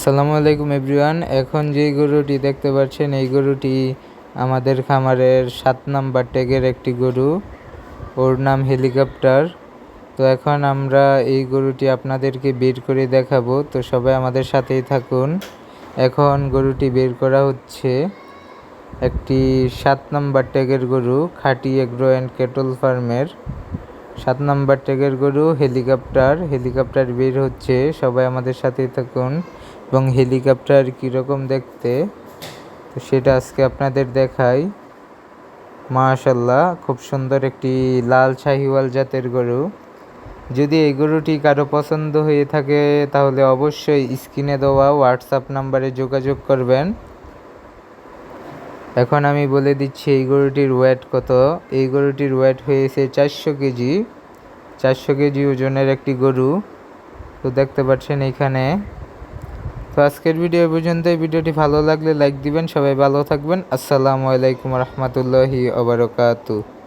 আসসালামু আলাইকুম এভরিওয়ান। এখন যেই গরুটি দেখতে পাচ্ছেন এই গরুটি আমাদের খামারের 7 নাম্বার ট্যাগের একটি গরু, ওর নাম হেলিকপ্টার। তো এখন আমরা এই গরুটি আপনাদেরকে বের করে দেখাবো, তো সবাই আমাদের সাথেই থাকুন। এখন গরুটি বের করা হচ্ছে, একটি 7 নাম্বার ট্যাগের গরু, খাঁটি এগ্রো অ্যান্ড ক্যাটল ফার্মের 7 নাম্বার ট্যাগের গরু হেলিকপ্টার বের হচ্ছে, সবাই আমাদের সাথেই থাকুন। এবং হেলিকপ্টার কীরকম দেখতে তো সেটা আজকে আপনাদের দেখাই। মাশাআল্লাহ, খুব সুন্দর একটি লাল শাহিওয়াল জাতের গরু। যদি এই গরুটি কারো পছন্দ হয়ে থাকে তাহলে অবশ্যই স্ক্রিনে দেওয়া হোয়াটসঅ্যাপ নাম্বারে যোগাযোগ করবেন। এখন আমি বলে দিচ্ছি এই গরুটির ওয়েট কত। এই গরুটির ওয়েট হয়েছে 400 কেজি। 400 কেজি ওজনের একটি গরু, তো দেখতে পাচ্ছেন এইখানে। তো আজকের ভিডিও পর্যন্ত। ভিডিওটি ভালো লাগলে লাইক দিবেন। সবাই ভালো থাকবেন। আসসালামু আলাইকুম রহমতুল্লাহি ওয়া বারাকাতুহু।